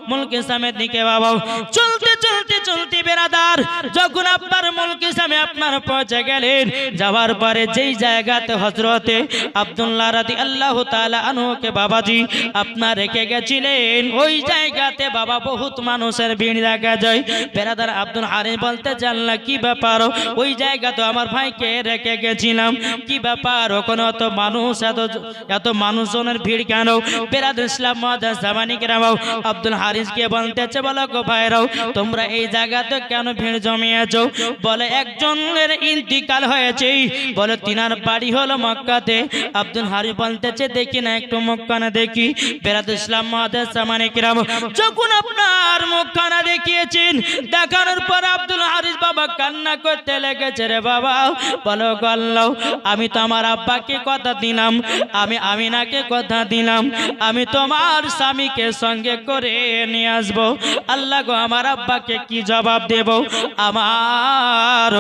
মুলকে সামের দিকে বাবা চলতে চলতে চলতে বেরাদার যখন আপনার মুলকে সামে আপনার পৌঁছে গেলেন যাওয়ার পরে যেই জায়গাতে হযরতে আব্দুল্লাহ রাদিয়াল্লাহু তাআলা আনহুকে বাবাজি আপনার রেখে গেছিলেন ওই জায়গাতে বাবা বহুত মানুষের ভিড় দেখা যায় বেরাদার আব্দুল হারিস বলতে জানলা কি ব্যাপার ওই জায়গা তো আমার ভাইকে রেখে গেছিলাম কি ব্যাপার ওখানে এত মানুষজনের ভিড় কেন বেরাদার ইসলাম মুআজ্জাজ জামানি কেরাম আব্দুল হারিসকে বলতেছে বলো গো ভাইরাও তোমরা এই জায়গাতে কেন ভিড় জমিয়েছো বলে একজনের ইন্তিকাল হয়েছে বলে তিনার বাড়ি হলো মক্কাতে আব্দুল হারিস বলতেছে দেখি না একটু মুখখানা দেখি বেরাদার ইসলাম মুআজ্জাজ জামানি কেরাম যখন আপনার মুখখানা দেখিয়েছেন দেখানোর পর আব্দুল হারিস বাবা কান্না করতে লেগেছে রে বাবা বলো গো আল্লাহ আমি তো আমার আব্বাকে কথা দিলাম আমি আমিনাকে কথা দিলাম আমি তোমার স্বামীকে সঙ্গে করে নিয়ে আসবো আল্লাহ গো আমার আব্বাকে কি জবাব দেব আমার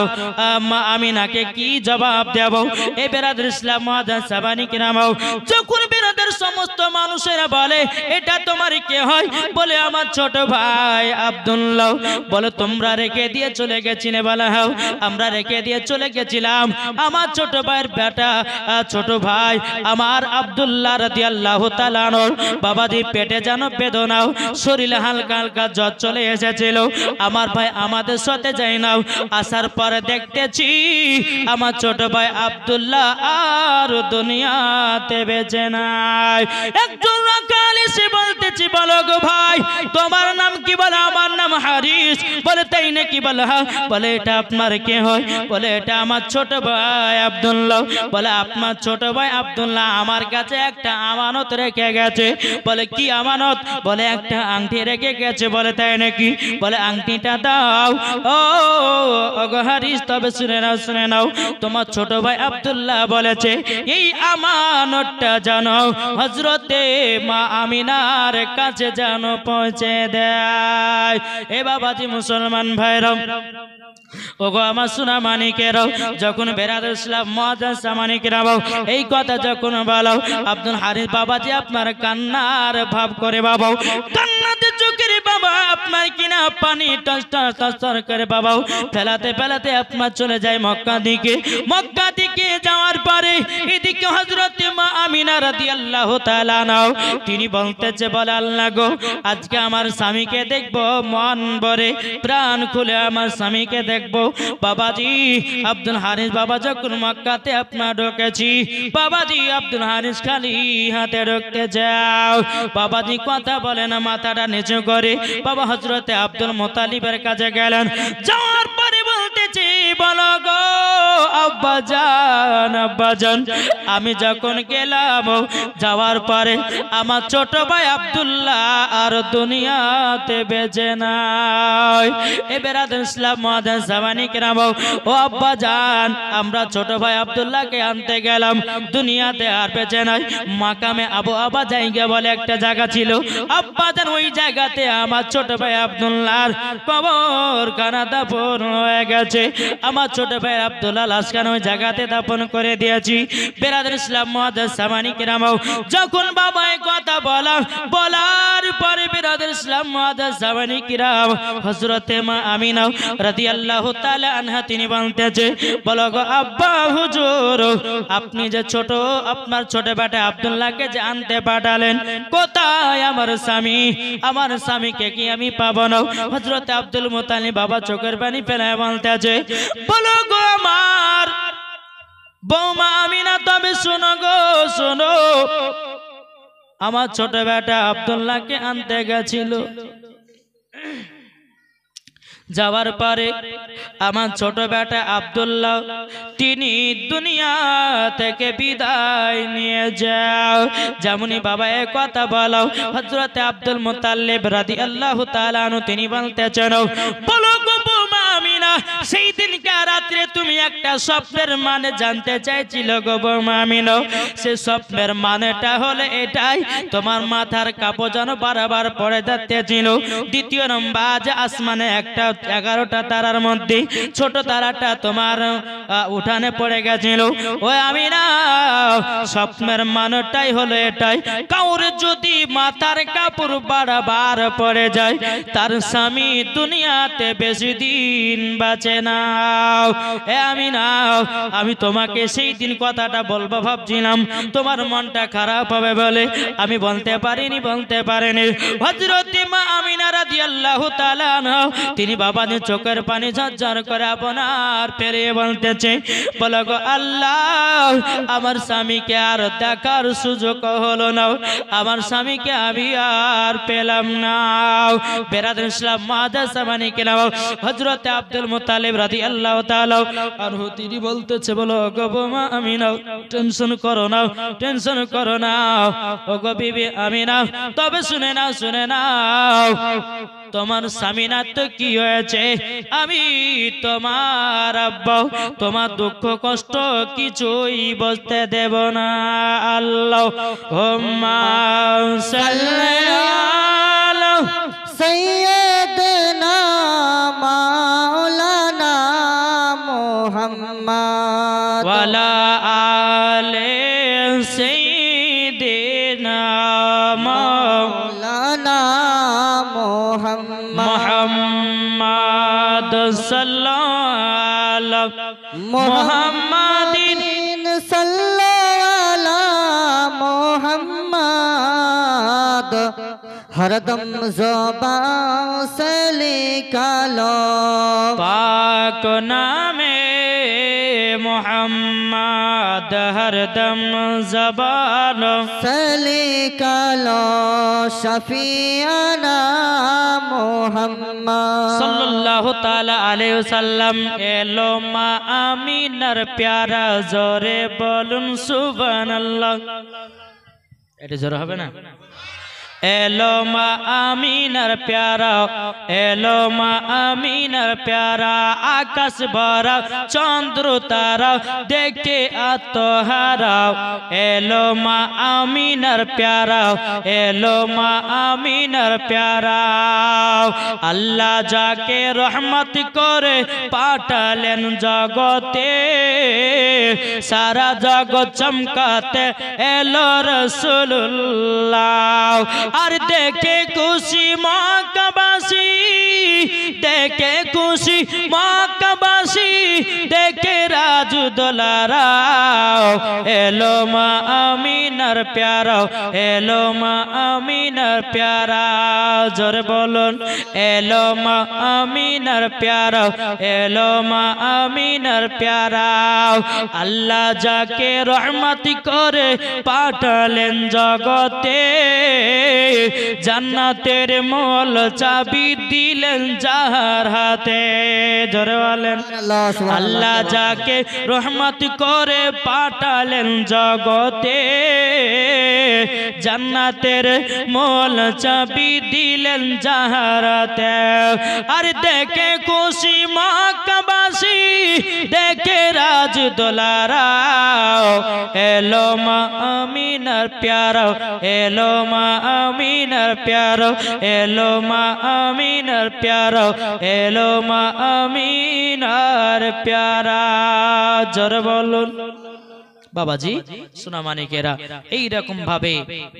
আমিনাকে কি জবাব দেব এই বেরাদার ইসলাম মুআজ্জাজ জামানি কেরাম যখন বেরাদার সমস্ত মানুষেরা বলে এটা তোমার কে হয় বলে আমার ছোট ভাই আব্দুল্লাহ বলে তোমরা রেখে দিয়ে চলে গেছিলে বলা হও আমরা রেখে দিয়ে চলে গেছিলাম আমার ছোট ভাইয়ের বেটা ছোট ভাই আমার আব্দুল্লাহ রাদিয়াল্লাহু তাআলা আনহু বাবাজি পেটে যেন বেদনাও শরীরে হালকা হালকা জ্বর চলে এসেছিল আমার ভাই আমাদের সাথে যাই নাও আসার পরে দেখতেছি আমার ছোট ভাই আব্দুল্লাহ আর দুনিয়াতে বেঁচে নাই একজন রাখাল এসে বলতেছি বলো গো ভাই তোমার নাম কি বলে আমার নাম হারিস বলে তাই নাকি বলে হ্যাঁ বলে এটা আপনার কে হয় বলে এটা আমার ছোট ভাই আব্দুল্লাহ বলে আপনার ছোট ভাই আব্দুল্লাহ আমার কাছে একটা আমানত রেখে গেছে বলে কি আমানত বলে একটা আংটি রেখে গেছে বলে তাই নাকি বলে আংটিটা দাও ও গো হারিস তবে শুনে নাও তোমার ছোট ভাই আব্দুল্লাহ বলেছে এই আমানতটা জানো হযরতে মা আমিনার কাছে জানো পৌঁছে দেয় এ বাবাজি মুসলমান ভাইরা ওগো আমার সোনা মানিকেরাও যখন বেরাদার ইসলাম মুআজ্জাজ জামানি কেরাম এই কথা যখন বলো আব্দুল হারিস বাবাজি আপনার কান্নার ভাব করে বাবা কান্নাতে চোখের বাবা আপনার কিনা পানি টস করে বাবা ফেলাতে ফেলাতে আপনার চলে যায় মক্কা দিকে যাওয়ার পরে এদিকে হযরতে মা আমিনা রাদিয়াল্লাহু তাআলা আনহা তিনি বলতেছে বলে আল্লাহ গো আজকে আমার স্বামীকে দেখবো মন ভরে প্রাণ খুলে আমার স্বামীকে দেখবো বাবাজি আব্দুল হারিস বাবা যখন মক্কাতে আপনার ঢুকেছি বাবাজি আব্দুল হারিস খালি হাতে ঢুকতে যাও বাবাজি কথা বলে না মাথাটা নিচু করে বাবা হযরতে আব্দুল মুত্তালিবের কাছে গেলেন যাওয়ার পরে বলতেছি বলো গো আব্বাজান আমি যখন গেলাম যাওয়ার পরে আমার ছোট ভাই আব্দুল্লাহ আর দুনিয়াতে বেঁচে নাই এ বেরাদার ইসলাম মুআজ্জাজ জামানি কেরাম ও আব্বাজান আমরা ছোট ভাই আব্দুল্লাহকে আনতে গেলাম দুনিয়াতে আর বেঁচে নাই মাকামে আবু আবা জায়গা বলে একটা জায়গা ছিল আব্বাজান ওই জায়গাতে আমার ছোট ভাই আব্দুল্লাহর কবর খানা দাফন হয়ে গেছে আমার ছোট ভাই আব্দুল্লাহ লাশখান ওই জায়গাতে দাফন করে দিয়েছি বেরাদার ইসলাম মুআজ্জাজ জামানি কেরাম যখন বাবা এই কথা বলার পরে বেরাদার ইসলাম মুআজ্জাজ জামানি কেরাম হযরতে মা আমিনা রাদিয়াল্লাহু তাআলা আনহা তিনি বলতেছে বলো গো আব্বা হুজুর আপনি যে আপনার ছোট বেটা আব্দুল্লাহকে যে আনতে পাঠালেন কোথায় আমার স্বামীকে কি আমি পাবো না হযরতে আব্দুল মুত্তালিব বাবা চোখের পানি ফেলে বলতেছে বলো গো আমার বৌমা আমিনা তবে শোনো গো শোনো আমার ছোট বেটা আব্দুল্লাহকে আনতে গেছিল যাওয়ার পরে আমার ছোট বেটা আব্দুল্লাহ তিনি দুনিয়া থেকে বিদায় নিয়ে যাও যেমনই বাবা এই কথা বলো হযরতে আব্দুল মুত্তালিব রাদিয়াল্লাহু তাআলা আনহু তিনি বলতেছেন বলো গো বৌমা আমিনা আমিনা সেই দিনকে রাত্রে তুমি একটা স্বপ্নের মানে জানতে চাইছিল গো বৌমা আমিনা। সে স্বপ্নের মানেটা হলো এটাই, তোমার মাথার কাপড় যেন বারবার পড়ে যাচ্ছিল। দ্বিতীয় নম্বর আসমানে একটা 11টা তারার মধ্যে ছোট তারাটা তোমার উঠানে পড়ে গেছিল। ওই আমিনা স্বপ্নের মানেটাই হলো এটাই, কাউর যদি মাথার কাপড় বারবার পড়ে যায় তার স্বামী দুনিয়াতে বেশি দিন বাঁচে না। এ আমিনা আমি তোমাকে সেই দিন কথাটা বলবো ভাবছিলাম, তোমার মনটা খারাপ হবে বলে আমি বলতে পারিনি। হযরত মা আমিনা রাদিয়াল্লাহু তাআলা আনহা তিনি বাবাজি চোখের পানি ঝরঝর করে আপনার পেরিয়ে বলতেছে, বলো গো আল্লাহ আমার স্বামীকে আর দেখার সুযোগ হলো না, আমার স্বামীকে আমি আর পেলাম না। বেরাদর ইসলাম মাদ্রাসা মানে কেন হযরত আব্দুল মুত্তালিব রাদিয়াল্লাহু তাআলা আনহু তিনি বলতেছে, বলো গো বৌমা আমিনা টেনশন করো না ও গো বিবি আমিনা, তবে শুনে নাও তোমার স্বামী না তো কি হয়েছে, আমি তোমার আব্বা তোমার দুঃখ কষ্ট কিছুই বুঝতে দেব না। আল্লাহুম্মা সাল্লি আলা সাইয়্যিদিনা মাওলানা মুহাম্মদ ওয়ালা আলে সাইয়্যিদিনা মাওলানা মুহাম্মদ সাল্লাল্লাহু মুহাম্মাদিন সাল্লাল্লাহু মুহাম্মদ হরদম ज़बान से निकालो पाक नामे मुहम्मद हरदम ज़बान से निकालो शफीआना मुहम्मद सल्लल्लाहु ताला अलैहि वसल्लम। एलो मा आमिनार प्यारा जोरे बोलुन सुबहानाल्लाह। এটা জোরে হবে না? एलो मा आमीनार प्यारा, एलो मा आमीनार प्यारा, आकाश भरा चंद्र तारा देखे आत्महारा। एलो मा आमीनार प्यारा, एलो मा आमीनार प्यारा। अल्लाह जाके रहमत करे पाठालेन जगते, सारा जगत चमकाते एलो रसूलुल्लाह। আর দেখে খুশি মক্কাবাসী, দেখে খুশি মক্কাবাসী, দেখে রাজু দোলারাও। এলো মা আমিনার প্যারা, এলো মা আমিনার প্যারা, জোরে বলুন এলো মা আমিনার প্যারা, এলো মা আমিনার প্যারা। আল্লাহ যাকে রহমত করে পাঠালেন জগতে, জান্নাতের মোল চাবি দিলেন যার হাতে। জোরে বলেন আল্লাহ যাকে রহমত করে পাঠালেন জগতে, জান্নাতের মোল চাবি দিলেন যার হাতে। আর দেখে খুশি মক্কাবাসী, দেখে রাজ দোলারাও। এলো মা আমিনার প্যারা, এলো মা আমিনার প্যারা, এলো মা আমিনার প্যারা, এলো মা আমিনার প্যারা। জোরে বলুন বাবাজি সোনা মানিকেরা। এইরকম ভাবে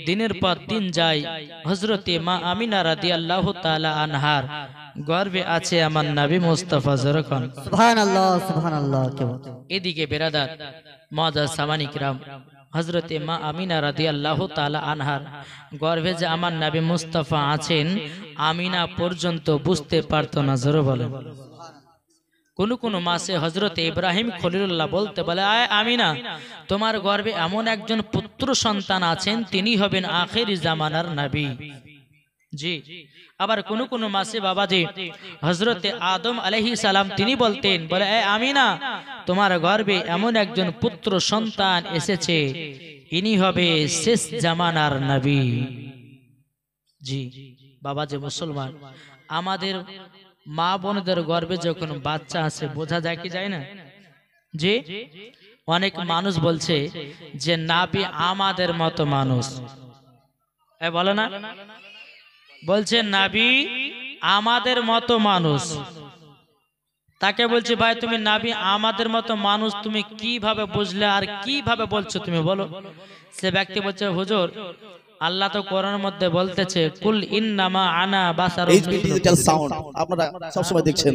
দিনের পর দিন যায়। হযরতে মা আমিনা রাদিয়াল্লাহু তাআলা আনহার গর্ভে আছে আমার নবী মুস্তাফা। জরখান সুবহানাল্লাহ সুবহানাল্লাহ। এদিকে বেরাদার মুআজ্জাজ সামানি কিরাম, হযরতে মা আমিনা রাদিয়াল্লাহু তাআলা আনহার গর্ভে যে আমার নবী মুস্তাফা আছেন, আমিনা পর্যন্ত বুঝতে পারত না। জোরে বলেন কোন কোন মাসে হযরতে ইব্রাহিম খলিলুল্লাহ বলতে বলে, আয় আমিনা তোমার গর্ভে এমন একজন পুত্র সন্তান আছেন, তিনি হবেন আখেরি জামানার নবী। জি। আবার কোন কোন মাসে বাবাজি হযরতে আদম আলাইহিস সালাম তিনি বলতেন, বলে এ আমিনা তোমার গর্ভে এমন একজন পুত্র সন্তান এসেছে, ইনি হবে শেষ জামানার নবী। জি বাবাজি মুসলমান, আমাদের মা বোনদের গর্ভে যখন বাচ্চা আছে বোঝা যায় কি যায় না? জি, অনেক মানুষ বলছে যে নাবি আমাদের মতো মানুষ, বলে না, বলছে নাবি আমাদের মতো মানুষ। তাকে বলছি ভাই তুমি নাবি আমাদের মতো মানুষ তুমি কিভাবে বুঝলে আর কিভাবে বলছো তুমি বলো? সে ব্যক্তি বলছে হুজুর আল্লাহ তো কোরআনের মধ্যে বলতেছে কুল ইন্নামা আনা বাসারুন ডিজিটাল সাউন্ড আপনারা সব সময় দেখছেন।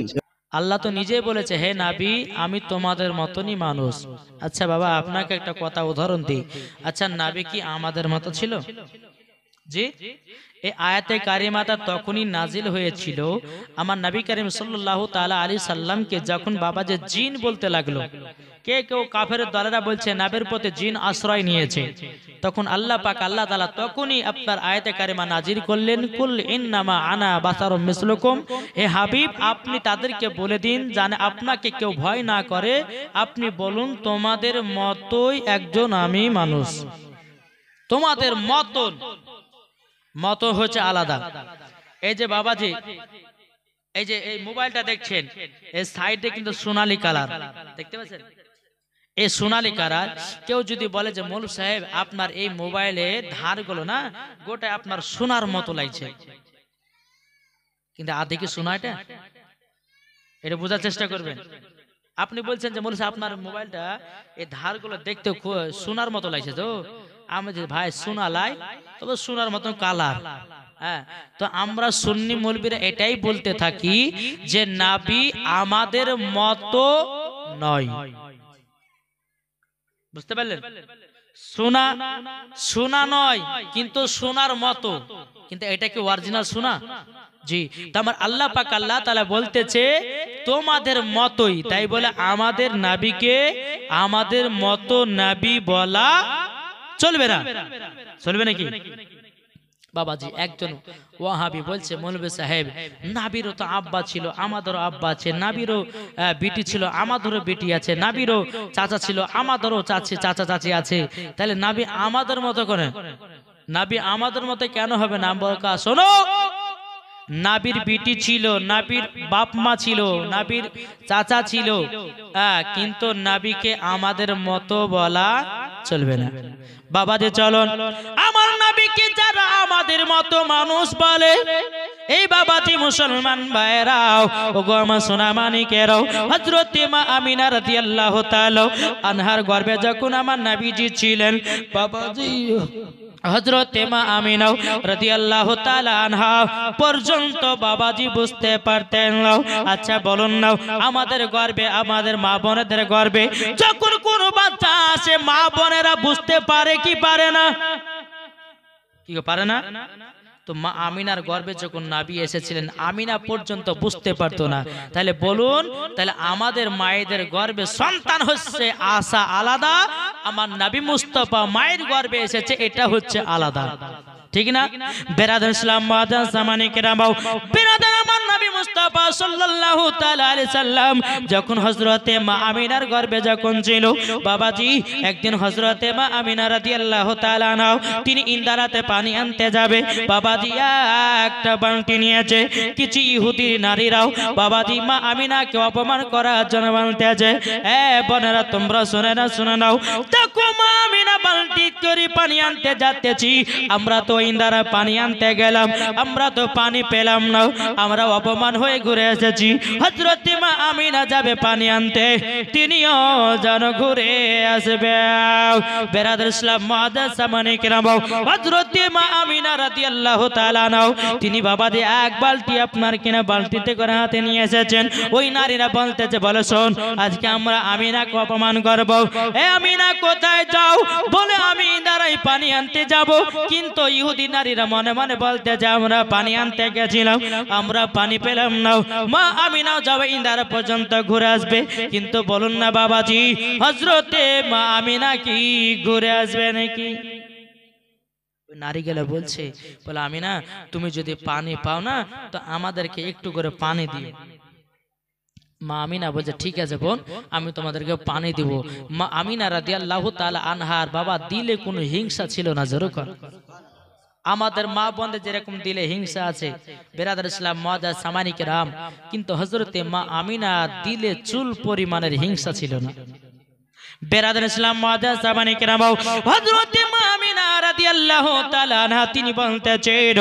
আল্লাহ তো নিজেই বলেছে হে নাবি আমি তোমাদের মতনই মানুষ। আচ্ছা বাবা আপনাকে একটা কথা উদাহরণ দিই, আচ্ছা নাবি কি আমাদের মতো ছিল? জি, এই আয়াতে কারিমাটা তখনই নাজিল হয়েছিল আমার নবী করিম সাল্লাল্লাহু তাআলা আলাইহি সাল্লামকে যখন বাবা যে জিন বলতে লাগলো, কেউ কাফের দলেরা বলছে নবীর প্রতি জিন আশ্রয় নিয়েছে, তখন আল্লাহ পাক আল্লাহ তাআলা তখনই আপনার আয়াতে কারিমা নাজিল করলেন কুল ইন্নামা আনা বাসারুম মিসলুকুম, হে হাবিব আপনি তাদেরকে বলে দিন জানে আপনাকে কেউ ভয় না করে, আপনি বলুন তোমাদের মতোই একজন আমি মানুষ। তোমাদের মত হচ্ছে আলাদা। এই যে বাবাজি এই যে এই মোবাইলটা দেখছেন এই সাইডে কিন্তু সোনালী কালার দেখতে পাচ্ছেন, এই সোনালী কালার। কেউ যদি বলে যে মৌলভী সাহেব আপনার এই মোবাইলে ধারগুলো না গোটা আপনার সোনার মতো লাগছে, কিন্তু আদে কি সোনা এটা বোঝার চেষ্টা করবেন। আপনি বলছেন যে মৌলভী সাহেব আপনার মোবাইলটা এই ধারগুলো দেখতে সোনার মতো লাগছে, তো আমি যে ভাই সোনা লাই তবে সোনার মতো কালার। হ্যাঁ, তো আমরা সুন্নি মৌলবীরা এটাই বলতে থাকি যে নাবি আমাদের মতো নয়। বুঝতে পারলেন? সোনা সোনা নয় কিন্তু সোনার মতো, কিন্তু এটা কি অরিজিনাল সোনা? জি, তো আমার আল্লাহ পাক আল্লাহ তাআলা বলতেছে তোমাদের মতোই, তাই বলে আমাদের নাবিকে আমাদের মতো নাবি বলা চলবে না। চলবে নাকি? বাবাজি একজন ওয়াহাবি বলছে মৌলভী সাহেব নাবিরও তো আব্বা ছিল আমাদেরও আব্বা আছে, নাবিরও বিটি ছিল আমাদেরও বিটি আছে, নাবিরও চাচা ছিল আমাদেরও চাচা চাচি আছে, তাহলে নাবি আমাদের মতো করে? নাবি আমাদের মতো কেন হবে না? বলকা শোনো, নাবির বিটি ছিল, নাবির বাপ মা ছিল, নাবির চাচা ছিল, কিন্তু নাবিকে আমাদের মতো বলা চলবে না। বাবা যে চলুন আমার নবীকে যারা আমাদের মতো মানুষ বলে, এই বাবাজি মুসলমান ভাইরাও ওগো আমার সোনা মানিকেরাও, হযরত মা আমিনা রাদিয়াল্লাহু তাআলা আনহার গর্ভে যখন আমার নবীজি ছিলেন বাবাজি হযরত মা আমিনা রাদিয়াল্লাহু তাআলা আনহা পর্যন্ত বাবাজি বুঝতে পারতেন না। আচ্ছা বলুন না আমাদের গর্ভে আমাদের মা বোনেদের গর্ভে যখন কোনো বাচ্চা আসে মা বোনেরা বুঝতে পারে কি পারে না? কি পারে না? তো মা আমিনার গর্ভে যখন নাবি এসেছিলেন আমিনা পর্যন্ত বুঝতে পারতো না, তাহলে বলুন তাহলে আমাদের মায়েদের গর্ভে সন্তান হচ্ছে আশা আলাদা, আমার নবী মুস্তাফা মায়ের গর্ভে এসেছে এটা হচ্ছে আলাদা, ঠিক না? বেরাদার ইসলাম মাদান জামানি কেরামাও বেরাদার আমার নবী মুস্তাফা সাল্লাল্লাহু তাআলা আলাইহি সাল্লাম যখন হযরতে মা আমিনার গর্ভে যখন ছিল বাবাজি একদিন হযরতে মা আমিনা রাদিয়াল্লাহু তাআলা আনহা তিনি ইন্দারাতে পানি আনতে যাবে, বাবাজি একটা বালতি নিয়েছে, কিছু ইহুদি নারীরাও বাবাজি মা আমিনাকে অপমান করার জন্য বলতে আছে বোনেরা তোমরা শুনে নাও, দেখো মা আমিনা বালতি করে পানি আনতে যাচ্ছি, আমরা তো ইন্দারা পানি আনতে গেলাম আমরা তো পানি পেলাম না, আমরা অপমান হয়ে ঘুরে এসেছি, হযরত মা আমিনা যাবে পানি আনতে তিনিও যেন ঘুরে আসবে। বেরাদার ইসলাম মুআদ্দাস সামানি কিরাম হযরত মা আমিনা রাদিয়াল্লাহু তাআলা আনহা তিনি বাবাজি এক বালতি আপনার কিনা বালতিতে করে হাতে নিয়ে এসেছেন, ওই নারীরা বলতেছে বলে শোন আজকে আমরা আমিনাকে অপমান করব, এ আমিনা কোথায় যাও? বলে আমি ইন্দারাই পানি আনতে যাব, কিন্তু ইহুদি নারীরা মনে মনে বলতে যে আমরা পানি আনতে গেছিলাম আমরা পানি পেলাম না, মা আমিনাও যাবে ইন্দারা পর্যন্ত ঘুরে আসবে, কিন্তু বলুন না বাবাজি হযরতে মা আমিনা কি ঘুরে আসবে নাকি? নারী গেলে বলছে বলে আমিনা তুমি যদি পানি পাও না তো আমাদেরকে একটু করে পানি দিও। মা আমিনা বলছে ঠিক আছে বোন আমি তোমাদেরকে পানি দিব। মা আমিনা রাদিয়াল্লাহু তাআলা আনহার বাবা দিলে কোনো হিংসা ছিল না, জোরে কর আমাদের মা বোনদের যেরকম দিলে হিংসা আছে বেরাদার ইসলাম মুআজ্জাজ সামানী কেরাম, কিন্তু হযরতে মা আমিনা দিলে চুল পরিমাণের হিংসা ছিল না। বেরাদার ইসলাম মুআজ্জাজ সামানী কেরাম, হযরতে মা আমিনা রাদিয়াল্লাহু তাআলা আনহা তিনি বলতেছেন,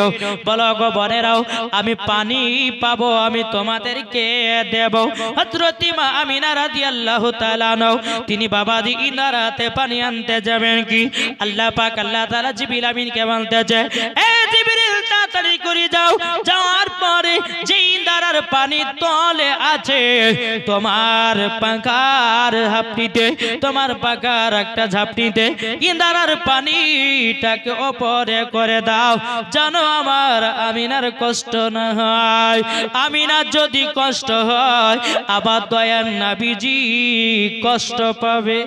বলো গো বোনেরাও, আমি পানি পাবো, আমি তোমাদেরকে দেব। হযরতে মা আমিনা রাদিয়াল্লাহু তাআলা আনহা তিনি বাবাজি ইনারাতে পানি আনতে যাবেন কি আল্লাহ পাক আল্লাহ তাআলা জিবরিল আমিনকে বলতেছে, এ জিবরিল তাড়াতাড়ি করে যাও, যাওয়ার পরে যে ইনারার পানি তলে আছে তোমার পাখার ঝাপটিতে, তোমার পাখার একটা ঝাপটিতে ইনারার পানিটাকে ওপরে করে দাও, জানো আমার আমিনার কষ্ট না হয়। আমিনার যদি কষ্ট হয় আবার দয়ার নবীজি কষ্ট পাবে।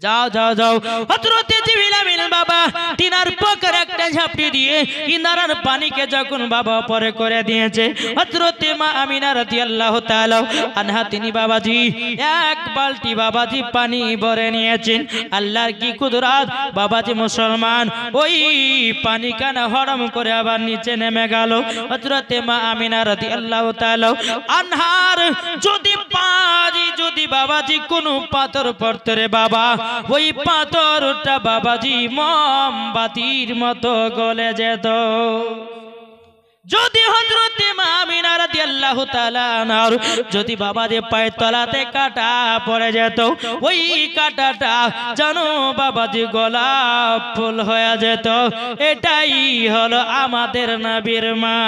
যাও যাও যাও। হযরতে জিবরিল আমিন বাবা তিনার পকের একটা ঝাপটি দিয়ে ইনারার পানিকে যখন বাবা পরে করে দিয়েছে, হযরতে মা আমিনা রাদিয়াল্লাহু তাআলা আনহা তিনি বাবাজি এক বালতি বাবাজি পানি ভরে নিয়েছেন। আল্লাহর কি কুদরত বাবাজি, মুসলমান ওই পানি কানা হরম করে আবার নিচে নেমে গেল। হযরতে মা আমিনা রাদিয়াল্লাহু তাআলা আনহার যদি পাজি যদি বাবাজি কোনো পাথর পড়তে রে বাবা, ওই পাথরটা বাবাজি মোমবাতির মতো গলে যেত। যদি হযরতে মা আমিনা রাদিয়াল্লাহু তাআলা আনহার যদি বাবাজি পায়ের তলাতে কাটা পড়ে যেত, ওই কাটাটা জানো বাবাজি গোলাপ ফুল হয়ে যেত। এটাই হলো আমাদের নবীর মা।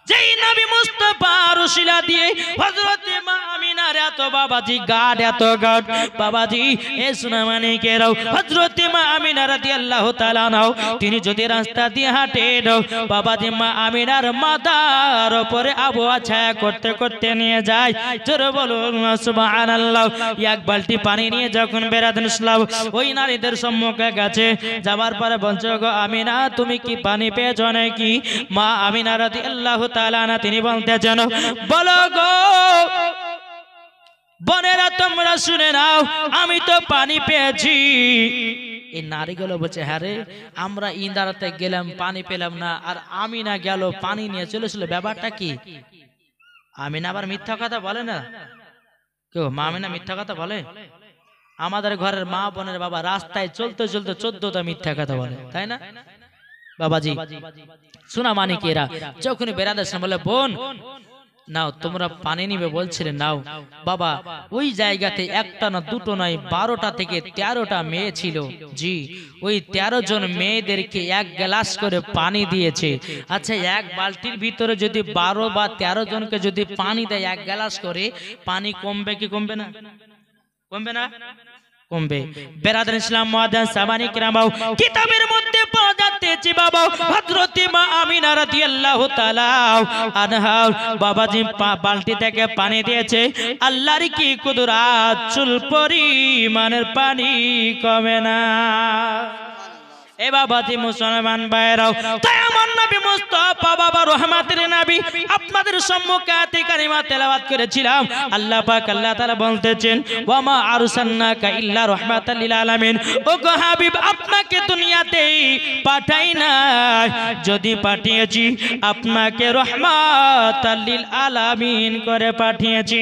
যেই নবী মুস্তাফার উসিলা দিয়ে হযরতে মা আমিনার এত বাবাজি গাঢ় এত গাঢ় বাবাজি এ সুনামানিকেরাও হযরতে মা আমিনা রাদিয়াল্লাহু তাআলা আনহা তিনি যদি রাস্তা দিয়ে হাঁটেন বাবাজি মা আমিনার মাথার উপরে আবহাওয়া ছায়া করতে করতে নিয়ে যায়। জোরে বলুন সুবহানাল্লাহ। এক বালতি পানি নিয়ে যখন বেরাতেন ইসলাম ওই নারীদের সম্মুখে গেছে, যাবার পরে বলছে, গো আমিনা তুমি কি পানি পেয়েছো নাকি? মা আমিনা রাদিয়াল্লাহু তাআলা আনহা তিনি বলতেছেন, বলো গো বোনেরা তোমরা শুনে নাও, আমি তো পানি পেয়েছি। এই নারীগুলো বলছে, হ্যাঁ রে আমরা ইন্দারাতে গেলাম পানি পেলাম না, আর আমিনা গেল পানি নিয়ে চলেছিল, ব্যাপারটা কি? আমিনা আবার মিথ্যা কথা বলে না কেউ? মা আমিনা মিথ্যা কথা বলে? আমাদের ঘরের মা বোনের বাবা রাস্তায় চলতে চলতে 14টা মিথ্যা কথা বলে, তাই না বাবাজি? শোনা মানিকেরা যখন বেরাদের সামনে বলে, বোন নাও তোমরা পানি নিবে বলছিলেন, নাও বাবা। ওই জায়গাতে একটা না দুটো নয় 12টা থেকে 13টা মেয়ে ছিল। জি, ওই 13 জন মেয়েদেরকে এক গ্লাস করে পানি দিয়েছে। আচ্ছা, এক বালতির ভিতরে যদি 12 বা 13 জনকে যদি পানি দেয় এক গ্লাস করে, পানি কমবে কি কমবে না? কমবে না? কমবে। বেরাদার ইসলাম মুআজ্জাজ সামানী কেরাম, কিতাবের মধ্যে পাওয়া যাচ্ছে বাবা হযরতে মা আমিনা রাদিয়াল্লাহু তাআলা আনহা বাবাজি বালতি থেকে পানি দিয়েছে। আল্লাহর কি কুদরত, চুল পরিমাণের পানি কমে না। এ বাবাজি মুসলমান ভাইরাও, তাই আমার নবী মুস্তাফা বাবা রহমাতের নবী আপনাদের সম্মুখে আয়াতে কারিমা তেলাওয়াত করেছিলাম। আল্লাহ পাক আল্লাহ তাআলা বলতেছেন, ওয়া মা আরসালনাকা ইল্লা রাহমাতাল লিল আলামিন। ও গো হাবিব, আপনাকে দুনিয়াতে পাঠাই না, যদি পাঠিয়েছি আপনাকে রহমাতাল লিল আলামিন করে পাঠিয়েছি।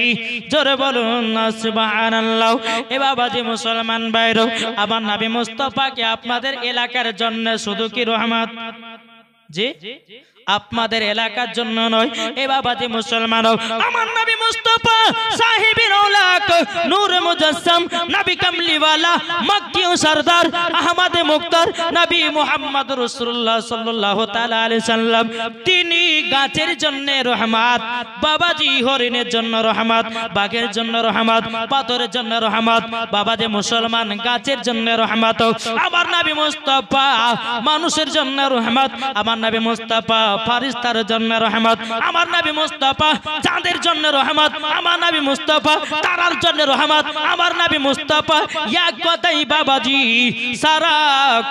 জোরে বলুন সুবহানাল্লাহ। এ বাবাজি মুসলমান ভাইরাও, আমার নবী মুস্তাফাকে আপনাদের এলাকার জন্য শুধু কি রহমত? জি, আপনাদের এলাকার জন্য নয়। এ বাবাজি মুসলমান, আমার নবী মুস্তাফা সাহিবুল আওলাক নূর মুজাসসাম নবী কামলিওয়ালা মক্কি ও সরদার আহমদ মুক্তার নবী মুহাম্মদ রাসূলুল্লাহ সাল্লাল্লাহু তাআলা আলাইহি সাল্লাম, তিনি গাছের জন্য রহমত, বাবাজি হরিণের জন্য রহমত, বাঘের জন্য রহমত, পাথরের জন্য রহমত। বাবাজি মুসলমান, গাছের জন্য রহমত। আমার নবী মুস্তাফা মানুষের জন্য রহমত। আমার নবী মুস্তাফা ফারিস্তার জন্য রহমত। আমার নবী মুস্তাফা চাঁদের জন্য রহমত। আমার নবী মুস্তাফা তারার জন্য রহমত। আমার নবী মুস্তাফা এক কথাই বাবাজি সারা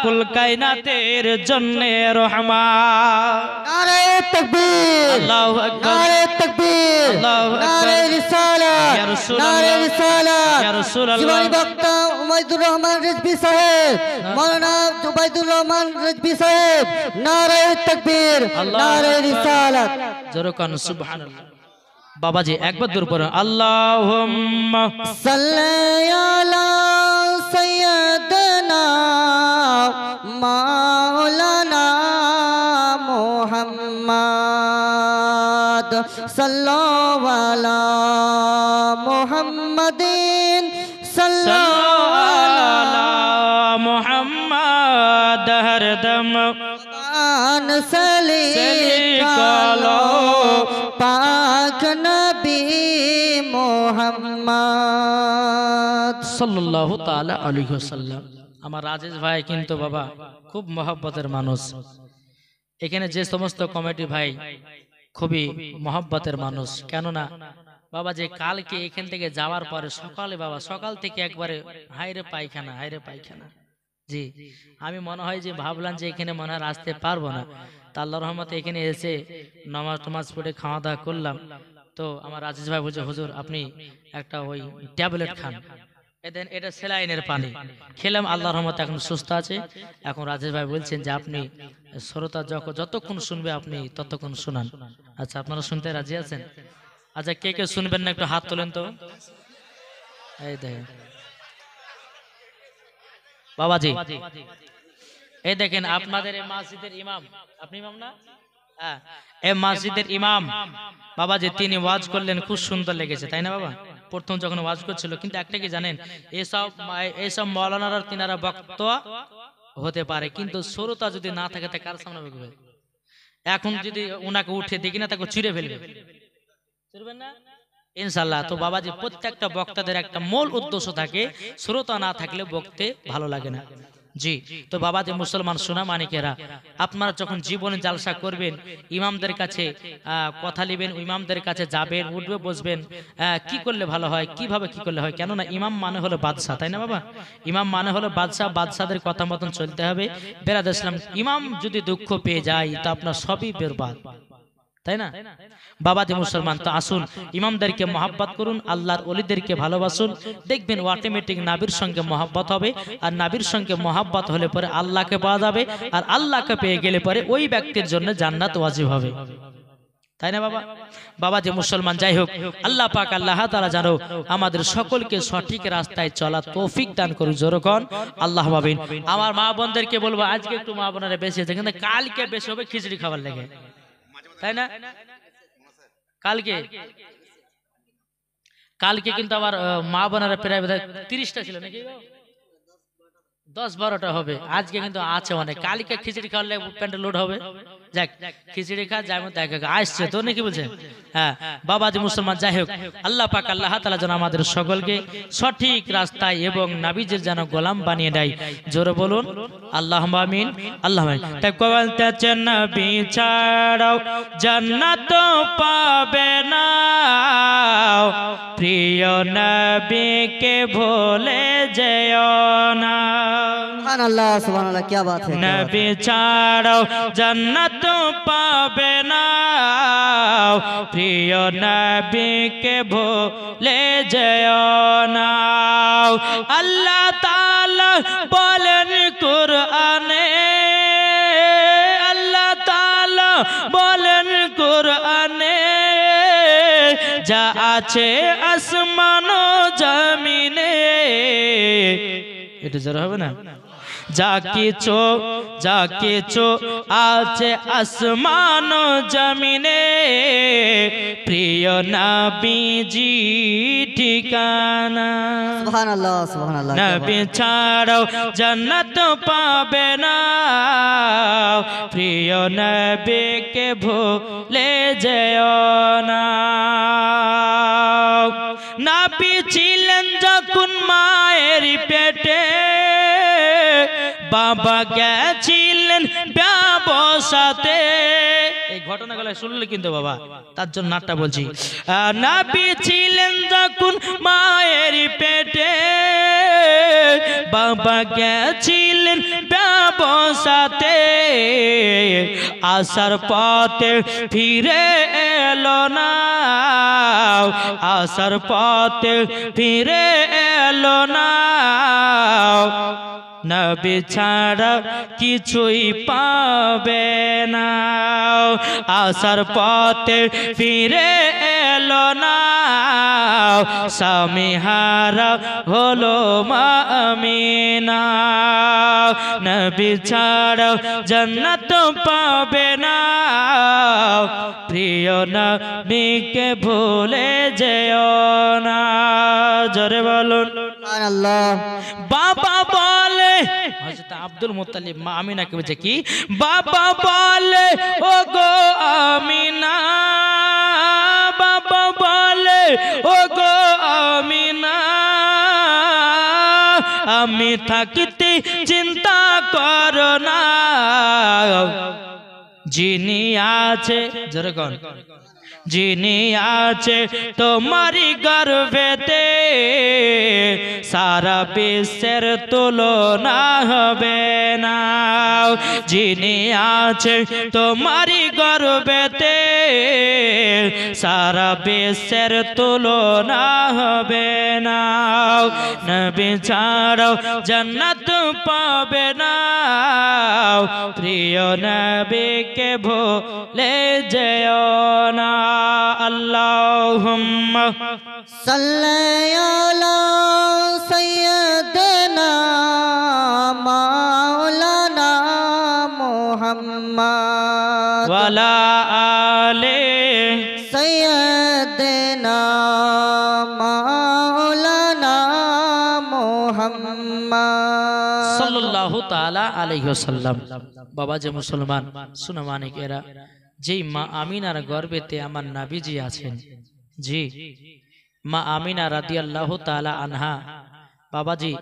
কুল কায়নাতের জন্য রহমত। নারে তাকবীর, আল্লাহু আকবার, নারে তাকবীর, আল্লাহু আকবার। নারে রিসালাত ইয়া রাসূলুল্লাহ, নারে রিসালাত ইয়া রাসূলুল্লাহ। জীবনী বক্তা উবাইদুর রহমান রিজভী সাহেব, মাওলানা উবাইদুর রহমান রিজভী সাহেব, নারে তাকবীর, নারে রিসালাত। জোরে কান সুবহানাল্লাহ। বাবাজি একবার দূর পড়ুন আল্লাহুম্মা সাল্লি আলা সাইয়্যিদিনা মাওলানা মুহাম্মদ সাল্লাল্লাহু আলা মুহাম্মাদিন সাল্লাল্লাহু আলা মুহাম্মাদ হরদম আন সলি কালো পাক নবী মুহাম্মদ সাল্লাল্লাহু তাআলা আলাইহি ওয়াসাল্লাম। আমার রাজেশ ভাই কিন্তু বাবা খুব মহব্বতের মানুষ। এখানে যে সমস্ত কমিটি ভাই খুবই মহব্বতের মানুষ। কেননা বাবা যে কালকে এখান থেকে যাওয়ার পরে সকালে বাবা সকাল থেকে একবারে হাইরে পায়খানা, হাইরে পায়খানা। জি আমি মনে হয় যে ভাবলাম যে এখানে মনে হয় আসতে পারবো না, তা আল্লাহর রহমতে এখানে এসে নামাজ টামাজ পড়ে খাওয়া দাওয়া করলাম। তো আমার রাজেশ ভাই বলছে হুজুর আপনি একটা ওই ট্যাবলেট খান, এদেন এটা স্যালাইনের পানি খেলাম, আল্লাহর রহমতে এখন সুস্থ আছে। এখন রাজেশ ভাই বলছেন যে আপনি শ্রোতা যতক্ষণ শুনবে আপনি ততক্ষণ শুনান। আচ্ছা আপনারা শুনতে রাজি আছেন? আচ্ছা কে কে শুনবেন না একটু হাত তোলেন তো। এই দেখেন বাবাজি, এই দেখেন আপনাদের এই মসজিদের ইমাম, আপনি ইমাম না? হ্যাঁ এই মসজিদের ইমাম বাবাজি তিনি ওয়াজ করলেন, খুব সুন্দর লেগেছে তাই না বাবা? প্রথম যখন ওয়াজ করছিল, কিন্তু একটা কি জানেন এইসব মাওলানারা তিনারা বক্তা হতে পারে, কিন্তু শ্রোতা যদি না থাকে তা কার সামনে বলবে? এখন যদি ওনাকে উঠে দেখি না তাকে চিড়ে ফেলবে, চিড়বেন না ইনশাআল্লাহ। তো বাবাজি প্রত্যেকটা বক্তাদের একটা মূল উদ্দেশ্য থাকে, শ্রোতা না থাকলে বক্তে ভালো লাগে না। জি তো বাবাজি মুসলমান সোনা মানিকেরা, আপনারা যখন জীবনে জালসা করবেন ইমামদের কাছে কথা নেবেন, ইমামদের কাছে যাবেন, উঠবে বসবেন, কি করলে ভালো হয়, কিভাবে কি করলে হয়। কেননা ইমাম মানে হলো বাদশাহ তাই না বাবা? ইমাম মানে হলো বাদশাহ, বাদশাদের কথা মতন চলতে হবে। বেরাদ ইসলাম ইমাম যদি দুঃখ পেয়ে যায় তা আপনার সবই বেরবাদ তাই না বাবাজি মুসলমান। তো আসুন ইমামদেরকে মহাব্বত করুন, আল্লাহর ওলিদেরকে ভালোবাসুন, দেখবেন অটোমেটিক নাবির সঙ্গে মহাব্বত হবে। আর নাবির সঙ্গে মহাব্বত হলে পরে আল্লাহকে পাওয়া যাবে, আর আল্লাহকে পেয়ে গেলে পরে ওই ব্যক্তির জন্য জান্নাত ওয়াজিব হবে তাই না বাবা? বাবাজি মুসলমান যাই হোক, আল্লাহ পাক আল্লাহ তাআলা জানো আমাদের সকলকে সঠিক রাস্তায় চলা তৌফিক দান করুন। জোরকন আল্লাহ আমিন। আমার মা বোনদেরকে বলবো আজকে একটু মা বোনেরা বেশি আছে, কিন্তু কালকে বেশি হবে খিচুড়ি খাবার লেগে তাই না? কালকে কিন্তু আমার মা বোনেরা প্রায় 30টা ছিল নাকি, 10-12টা হবে। আজকে কিন্তু আছে অনেক, কালকে খিচুড়ি খাওয়ালে প্যান্টে লোড হবে। যাক খিচুড়ি খা যাই মতো আসছে তো নাকি বলছেন? হ্যাঁ বাবাজি মুসলমান যাই হোক, আল্লাহ পাক আল্লাহ তাআলা যেন আমাদের সকলকে সঠিক রাস্তায় এবং নবীজির যেন গোলাম বানিয়ে দেয়। জোরে বলুন আল্লাহুম্মা আমিন, আল্লাহ আমিন। তাই বলতেছেন নবী ছাড়াও জান্নাত পাবে না, প্রিয় নবীকে ভুলে যেও না। সুবহানাল্লাহ সুবহানাল্লাহ, क्या बात है। নবী ছাড়াও জান্নাত পাবে না, প্রিয় নবীকে ভুলে যেও না। আল্লাহ তাআলা বলেন কুরআনে, আল্লাহ তাআলা বলেন কুরআনে, যা আছে আসমান ও জমিনে, এটা জোরে হবে না? যা কিছু আছে আসমান ও জমিনে, প্রিয় নবীজি ঠিকানা। সুবহানাল্লাহ সুবহানাল্লাহ, নবী ছাড়াও জান্নাত পাবে না, প্রিয় নবীকে ভুলে যেও না। নবী ছিলেন যখন মায়ের পেটে, বাবা গেছিলেন ব্যবসাতে, এই ঘটনাগুলো শুনলে কিন্তু বাবা তার জন্য নাটটা বলছি। নবী ছিলেন যখন মায়ের পেটে, বাবা গেছিলেন ব্যবসাতে, আসার পথে ফিরে এলো না, আসার পথে ফিরে এলো না, নবী ছাড়া কিছুই পাবে না, আসার পথে ফিরে এলো না, স্বামীহারা হলো মা আমিনা, নবী ছাড়া জান্নাত পাবে না, প্রিয় নবীকে ভুলে যেও না। জোরে বলুন সুবহানাল্লাহ। বাবা বলে, হযরত আব্দুল মুত্তালিব মা আমিনাকে বলছে কি, বাবা বলে ও গো আমিনা, বাবা বলে ও গো আমিনা, আমি থাকিতে চিন্তা করো না, যিনি আছে, জোরে কোন, যিনি আছে তোমারি গর্ভেতে, সারা বিশ্বের তুলনা হবে না, যিনি আছে তোমারি গর্ভেতে, সারা বিশ্বের তুলনা হবে না, নবী ছাড়াও জান্নাত পাবে না, প্রিয় নবীকে ভুলে যেও না। আল্লাহুম্মা সাল্লি আলা সাইয়্যিদিনা মাওলানা মুহাম্মদ ওয়ালা আলে সাইয়্যিদিনা মাওলানা মুহাম্মদ সাল্লাল্লাহু তাআলা আলাইহি ওয়াসাল্লাম। বাবা যে মুসলমান সুনামানিকেরা, যেই মা আমিনার গর্ভেতে আমার নবীজি আছেন, জি মা আমিনা রাদিয়াল্লাহু তাআলা আনহা, বাবাজি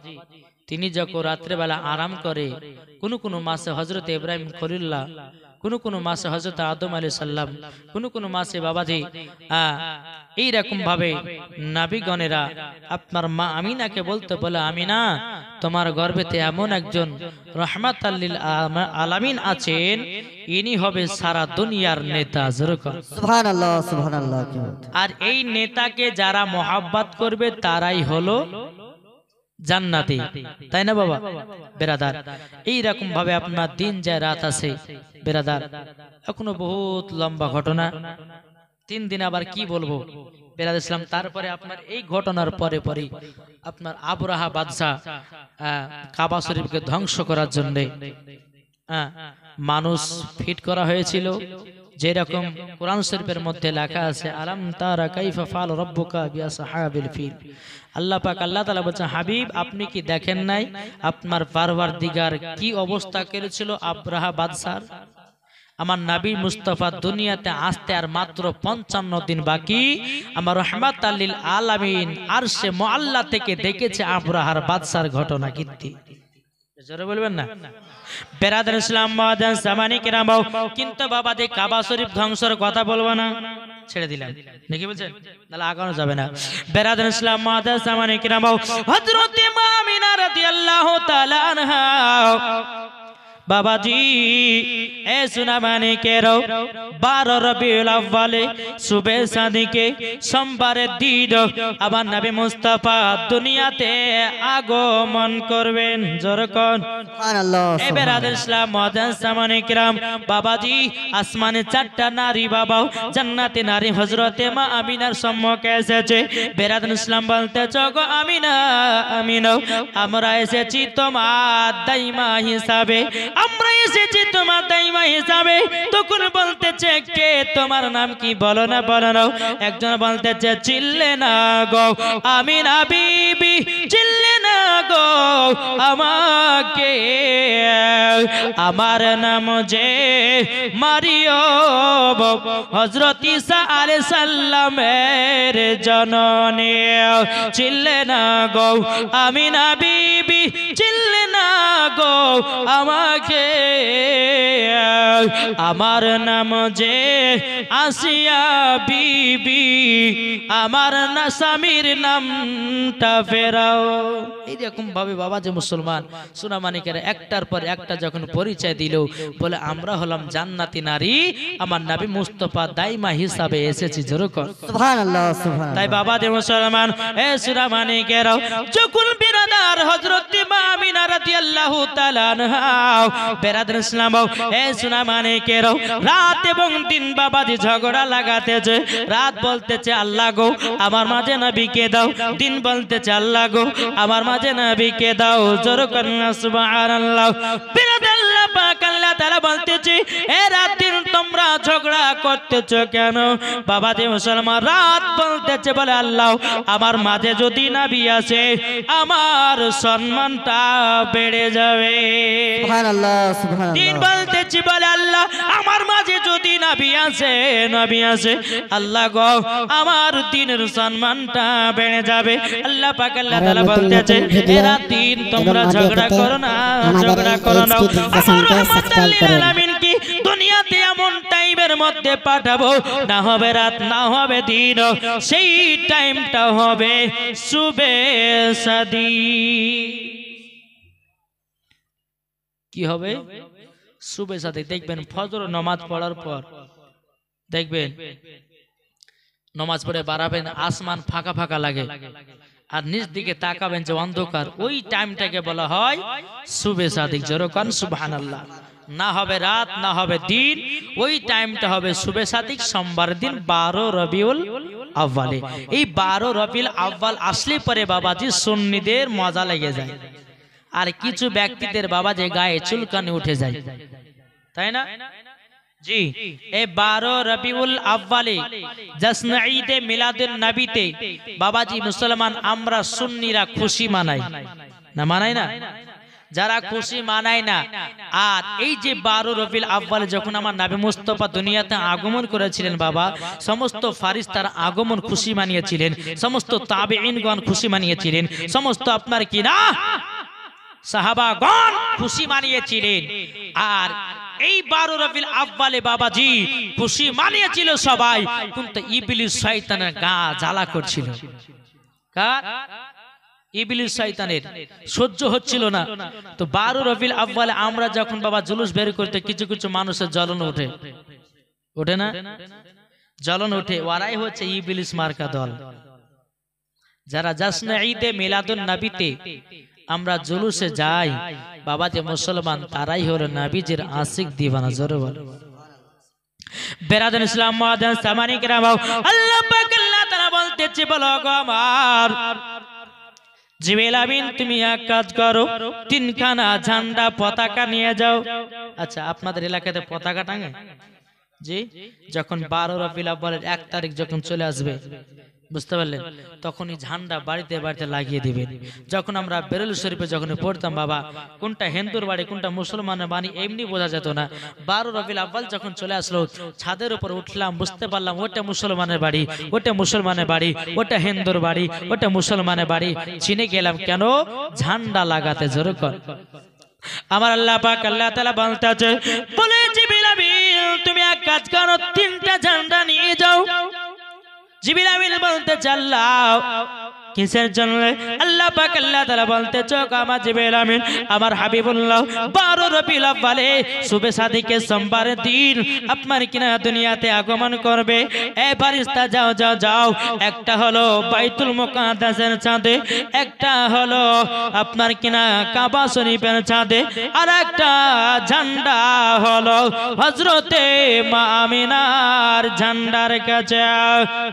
তিনি যখন রাত্রেবেলা আরাম করে, কোন কোন মাসে হযরত ইব্রাহিম খলিলুল্লাহ, কোন কোন মাসে হযরত আদম আলাইহিস সালাম, কোন কোন মাসে বাবাজি এইরকম ভাবে নবীগণেরা আপনার মা আমিনাকে বলতে বলে, আমিনা তোমার গর্ভেতে এমন একজন রাহমাতাল লিল আলামিন আছেন, ইনি হবে সারা দুনিয়ার নেতা। সুবহানাল্লাহ সুবহানাল্লাহ। আর এই নেতাকে যারা মহাব্বত করবে তারাই হলো জান্নাতি, তাই না বাবা বেরাদার? এইরকম ভাবে আপনার দিন যায় রাত আছে বেরাদার, এখনো বহুত লম্বা ঘটনা, 3 দিন আবার কি বলবো বেরাদার ইসলাম। তারপরে আপনার এই ঘটনার পরে পরে আপনার আবরাহা বাদশাহ কাবা শরীফকে ধ্বংস করার জন্য মানুষ ফিট করা হয়েছিল, যেরকম কোরআন শরীফের মধ্যে লেখা আছে, আলাম তারা কাইফা ফাল রাব্বুকা বিআসহাবিল ফিল। আল্লাহ পাক আল্লাহ তাআলা বলেন, হাবিব আপনি কি দেখেন নাই আপনার পারওয়ারদিগার কি অবস্থা করেছিল আবরাহা বাদশাহ? আমার নবী মুস্তাফা দুনিয়াতে আসতে আর মাত্র 55 দিন বাকি, আমার রাহমাতাল লিল আলামিন আরশে মুআল্লা থেকে দেখেছে আবরাহার বাদশার ঘটনা কীর্তি। জোরে বলবেন না বেরাদার ইসলাম মাদান জামানি কিরাম। কিন্তু বাবা যে কাবা শরীফ ধ্বংসের কথা বলবো না, ছেড়ে দিলাম নাকি বলছেন, তাহলে আগানো যাবে না। বেরাদার ইসলাম মাদান জামানি কিরাম, হযরত মা আমিনা রাদিয়াল্লাহু তাআলা আনহা বাবাজি এ সুনামানি কেরো 12 রবিউল আউয়ালে সুবে সাদিকে সোমবারের দিন আমার নবী মুস্তাফা দুনিয়াতে আগমন করবেন। জোরকন সুবহানাল্লাহ। এ বেরাদার ইসলাম মুআজ্জাজ সামানে কিরাম, বাবাজি আসমানে 4টা নারী বাবা জান্নাতে নারী হযরতে মা আমিনার সম্মুখে এসেছে। বেরাদার ইসলাম বলতে গো আমিনা, আমিনা আমরা এসেছি তোমার দাইমা হিসাবে, আমরা এসেছি তোমার দাইমা হিসাবে। তখন বলতেছে কে তোমার নাম কি, বলো না বলো না। একজন বলতেছে চিল্লে না গো আমিনা বিবি, চিল্লে না গো আমাকে, আমার নাম যে মারিয়ম, হযরত ঈসা আলাইহিস সালামের জননী। চিল্লে না গো আমিনা বিবি, চিল্লে না গো আমাকে আমার নাম যে আসিয়া বিবি আমার না স্বামীর নামটা ফেরাও। এইরকম ভাবে বাবা যে মুসলমান সোনামানিকের একটার পর একটা যখন পরিচয় দিল বলে আমরা হলাম জান্নাতি নারী আমার নবী মুস্তাফা দাইমা হিসাবে এসেছি যেরকম সুবহানাল্লাহ সুবহানাল্লাহ। তাই বাবা যে মুসলমান এ সোনামানিকের যখন বিরাদার হযরত মা আমিনা রাদিয়াল্লাহু তাআলা আনহা বেরাদার ইসলাম এ সোনামানিকের রাত এবং দিন বাবাজি ঝগড়া লাগাতেছে। রাত বলতেছে আল্লাহ গো আমার মাঝে নবীকে দাও, দিন বলতেছে আল্লাহ গো আমার মাঝে নবীকে দাও। জোরে কন্না সুবহানাল্লাহ। বিরাদার আল্লাহ পাক আল্লাহ তাআলা বলতেছে এ রাত দিন তোমরা ঝগড়া করতেছো কেন? বাবাজি মুসলমান রাত বলতেছে বলে আল্লাহ আমার মাঝে যদি নবী আসে আমার সম্মানটা বেড়ে যাবে। সুবহানাল্লাহ দিন সুবহানাল্লাহ। বলতেছি বলে আল্লাহ আমার মাঝে যদি নবী আসে আল্লাহ গো আমার দিনের সম্মানটা বেড়ে যাবে। আল্লাহ পাক আল্লাহ তাআলা বলতেছে এ রাত দিন তোমরা ঝগড়া করো না, ঝগড়া করো না। আমার রহমতুল লিল আলামিন কি দুনিয়াতে এমন টাইমের মধ্যে পাঠাবো না হবে রাত না হবে দিন, সেই টাইমটা হবে সুবে সাদি। কি হবে? সুবে সাদি। দেখবেন ফজর নামাজ পড়ার পর দেখবেন নামাজ পড়ে বাড়াবেন আসমান ফাঁকা ফাঁকা লাগে আর নিচ দিকে তাকাবেন যে অন্ধকার, ওই টাইমটাকে বলা হয় সুবে সাদিক। যেরকম সুবহানাল্লাহ। না হবে রাত না হবে দিন, ওই টাইমটা হবে সুবে সাদিক সোমবার দিন 12 রবিউল আউয়ালে। এই 12 রবিউল আউয়াল আসলে পরে বাবাজি সুন্নিদের মজা লেগে যায় আর কিছু ব্যক্তিদের বাবা যে গায়ে চুলকানি উঠে যায়, তাই না? জি, এই 12 রবিউল আউয়ালে জশ্ন ঈদে মিলাদুন নবীতে বাবাজি মুসলমান আমরা সুন্নিরা খুশি মানাই না, মানাই না? যারা খুশি মানায় না। আর এই যে 12 রবিউল আউয়ালে যখন আমার নবী মুস্তাফা দুনিয়াতে আগমন করেছিলেন বাবা, সমস্ত ফারিস্তারা আগমন খুশি মানিয়েছিলেন, সমস্ত তাবেঈনগণ খুশি মানিয়েছিলেন, সমস্ত আপনার কি না সাহাবাগণ খুশি মানিয়েছিলেন। আর এই 12 রবিউল আউয়ালে বাবাজি খুশি মানিয়েছিল সবাই, কিন্তু ইবলিস শয়তানের গা জ্বালা করছিল। কার? ইবলিস শয়তানের সহ্য হচ্ছিল না। তো 12 রবিউল আউয়ালে আমরা যখন বাবা জুলুস বের করতে কিছু কিছু মানুষের জ্বলন ওঠে, ওঠে না? জ্বলন ওঠে, ওরাই হচ্ছে ইবলিস মার্কা দল। যারা জশ্ন ঈদে মিলাদুন নবীতে আমরা জুলুসে যাই বাবা যে মুসলমান, তারাই হলো নবীজির আশিক দিওয়ানা। জোরে বল বেরাদার ইসলাম মুআদ্দিন সামানি কিরাম। আল্লাহ পাক আল্লাহ তাআলা বলতেছে বলো গো আমার জিবরিল আমিন তুমি এক কাজ করো, 3খানা ঝান্ডা পতাকা নিয়ে যাও। আচ্ছা আপনাদের এলাকাতে পতাকা টাঙে? জি, যখন 12 রবিউল আউয়ালের 1 তারিখ যখন চলে আসবে বুঝতে পারলেন, তখনই ঝান্ডা বাড়িতে বাড়িতে লাগিয়ে দিবেন। যখন আমরা বেরুল শরীফে যখন পড়তাম বাবা, কোনটা হিন্দুর বাড়ি কোনটা মুসলমানের বাড়ি এমনি বোঝা যেত না। 12 রবিউল আউয়াল যখন চলে আসলো ছাদের উপর উঠলাম, বুঝতে পারলাম ওটা মুসলমানের বাড়ি, ওটা মুসলমানের বাড়ি, ওটা হিন্দুর বাড়ি, ওটা মুসলমানের বাড়ি। চিনে গেলাম কেন? ঝান্ডা লাগাতে। জোরে কর আমার আল্লাহ পাক আল্লাহ তাআলা বলতেছে বলে জিবরিল আমিন তুমি এক কাজ করো, 3টা ঝান্ডা নিয়ে যাও। জিবরিল আমিন বলতে আল্লাহ কিসের জন্য? আল্লাহ পাক আল্লাহ তাআলা বলতে চোখ আমার জিবরিল আমিন আমার হাবিবুল্লাহ 12 রবিউল আউয়ালে সুবে সাদিকে সোমবারের দিন আপনার কিনা দুনিয়াতে আগমন করবে। এই ফেরেশতা যাও যাও যাও, একটা হলো বাইতুল মুকাদ্দাসের ছাদে, একটা হলো আপনার কিনা কাবা শরীফের ছাদে, আর একটা ঝান্ডা হলো হযরতে মা আমিনার ঝান্ডার কাছে।